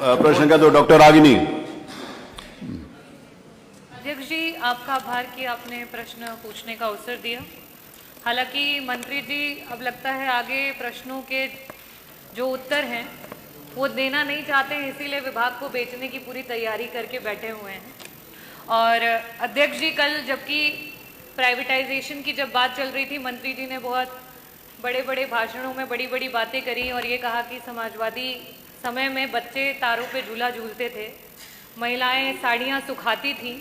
प्रश्न का तो डॉक्टर रागिनी। अध्यक्ष जी, आपका आभार कि आपने प्रश्न पूछने का अवसर दिया। हालांकि मंत्री जी अब लगता है आगे प्रश्नों के जो उत्तर हैं वो देना नहीं चाहते हैं, इसीलिए विभाग को बेचने की पूरी तैयारी करके बैठे हुए हैं। और अध्यक्ष जी, कल जबकि प्राइवेटाइजेशन की जब बात चल रही थी, मंत्री जी ने बहुत बड़े बड़े भाषणों में बड़ी बड़ी बातें करी और ये कहा कि समाजवादी समय में बच्चे तारों पे झूला झूलते थे, महिलाएं साड़ियाँ सुखाती थी।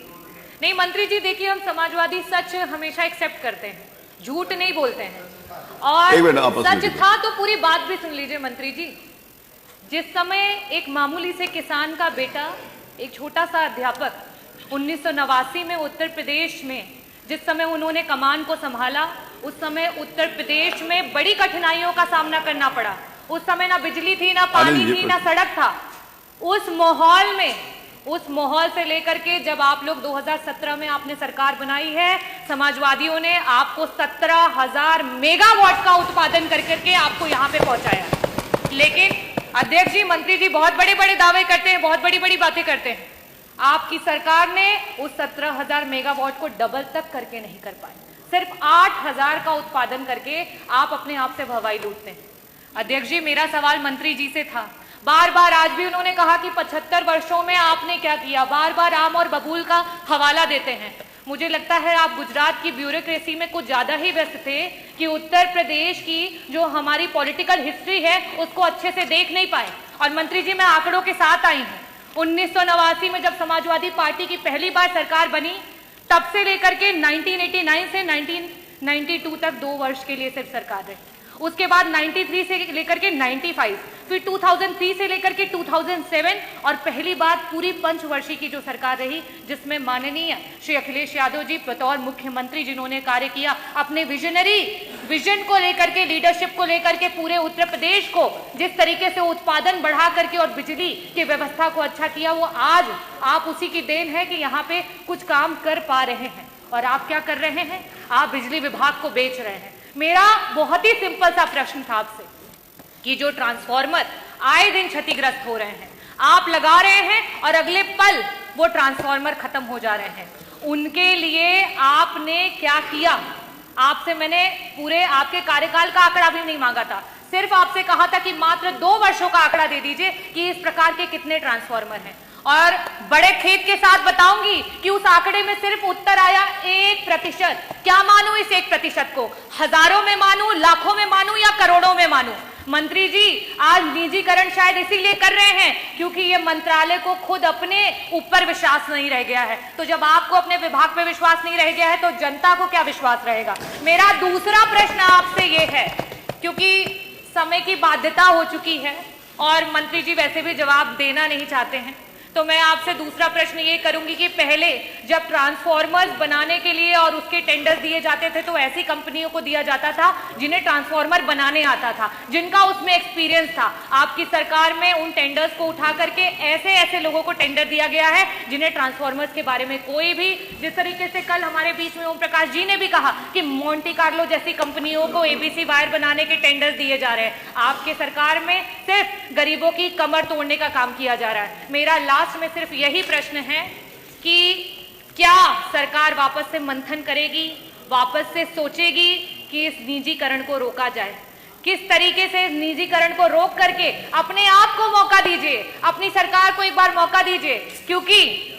नहीं मंत्री जी, देखिए, हम समाजवादी सच हमेशा एक्सेप्ट करते हैं, झूठ नहीं बोलते हैं। और सच था तो पूरी बात भी सुन लीजिए मंत्री जी। जिस समय एक मामूली से किसान का बेटा, एक छोटा सा अध्यापक, 1989 में उत्तर प्रदेश में जिस समय उन्होंने कमान को संभाला, उस समय उत्तर प्रदेश में बड़ी कठिनाइयों का सामना करना पड़ा। उस समय ना बिजली थी, ना पानी थी, ना सड़क था। उस माहौल में, उस माहौल से लेकर के जब आप लोग 2017 में आपने सरकार बनाई है, समाजवादियों ने आपको 17,000 मेगावाट का उत्पादन करके आपको यहाँ पे पहुंचाया। लेकिन अध्यक्ष जी, मंत्री जी बहुत बड़े बड़े दावे करते हैं, बहुत बड़ी बड़ी बातें करते हैं। आपकी सरकार ने उस 17,000 मेगावाट को डबल तक करके नहीं कर पाए। सिर्फ 8,000 का उत्पादन करके आप अपने आप से भवाई लूटते हैं। अध्यक्ष जी, मेरा सवाल मंत्री जी से था, बार बार आज भी उन्होंने कहा कि 75 वर्षों में आपने क्या किया, बार बार आम और बबूल का हवाला देते हैं। मुझे लगता है आप गुजरात की ब्यूरोक्रेसी में कुछ ज्यादा ही व्यस्त थे कि उत्तर प्रदेश की जो हमारी पॉलिटिकल हिस्ट्री है उसको अच्छे से देख नहीं पाए। और मंत्री जी, मैं आंकड़ों के साथ आई हूँ। 1989 में जब समाजवादी पार्टी की पहली बार सरकार बनी, तब से लेकर के 1989 से 1992 तक 2 वर्ष के लिए सिर्फ सरकार रही। उसके बाद 93 से लेकर के 95, फिर 2003 से लेकर के 2007 और पहली बार पूरी पंचवर्षीय की जो सरकार रही, जिसमें माननीय श्री अखिलेश यादव जी बतौर मुख्यमंत्री जिन्होंने कार्य किया, अपने विजनरी विजन को लेकर के, लीडरशिप को लेकर के पूरे उत्तर प्रदेश को जिस तरीके से उत्पादन बढ़ा करके और बिजली की व्यवस्था को अच्छा किया, वो आज आप उसी की देन है कि यहाँ पे कुछ काम कर पा रहे हैं। और आप क्या कर रहे हैं? आप बिजली विभाग को बेच रहे हैं। मेरा बहुत ही सिंपल सा प्रश्न था आपसे कि जो ट्रांसफार्मर आए दिन क्षतिग्रस्त हो रहे हैं, आप लगा रहे हैं और अगले पल वो ट्रांसफार्मर खत्म हो जा रहे हैं, उनके लिए आपने क्या किया? आपसे मैंने पूरे आपके कार्यकाल का आंकड़ा भी नहीं मांगा था, सिर्फ आपसे कहा था कि मात्र 2 वर्षों का आंकड़ा दे दीजिए कि इस प्रकार के कितने ट्रांसफार्मर हैं। और बड़े खेद के साथ बताऊंगी कि उस आंकड़े में सिर्फ उत्तर आया 1%। क्या मानूं इस 1% को? हजारों में मानूं, लाखों में मानूं या करोड़ों में मानूं? मंत्री जी, आज निजीकरण शायद इसीलिए कर रहे हैं क्योंकि ये मंत्रालय को खुद अपने ऊपर विश्वास नहीं रह गया है। तो जब आपको अपने विभाग पे विश्वास नहीं रह गया है तो जनता को क्या विश्वास रहेगा? मेरा दूसरा प्रश्न आपसे ये है, क्योंकि समय की बाध्यता हो चुकी है और मंत्री जी वैसे भी जवाब देना नहीं चाहते हैं, तो मैं आपसे दूसरा प्रश्न ये करूंगी कि पहले जब ट्रांसफार्मर्स बनाने के लिए और उसके टेंडर दिए जाते थे तो ऐसी कंपनियों को दिया जाता था जिन्हें ट्रांसफार्मर बनाने आता था, जिनका उसमें एक्सपीरियंस था। आपकी सरकार में उन टेंडर्स को उठा करके ऐसे ऐसे लोगों को टेंडर दिया गया है जिन्हें ट्रांसफार्मर्स के बारे में कोई भी, जिस तरीके से कल हमारे बीच में ओम प्रकाश जी ने भी कहा कि मोंटी कार्लो जैसी कंपनियों को एबीसी वायर बनाने के टेंडर दिए जा रहे हैं, आपके सरकार में सिर्फ गरीबों की कमर तोड़ने का काम किया जा रहा है। मेरा लास्ट में सिर्फ यही प्रश्न है कि क्या सरकार वापस से मंथन करेगी, वापस से सोचेगी कि इस निजीकरण को रोका जाए? किस तरीके से निजीकरण को रोक करके अपने आप को मौका दीजिए, अपनी सरकार को एक बार मौका दीजिए, क्योंकि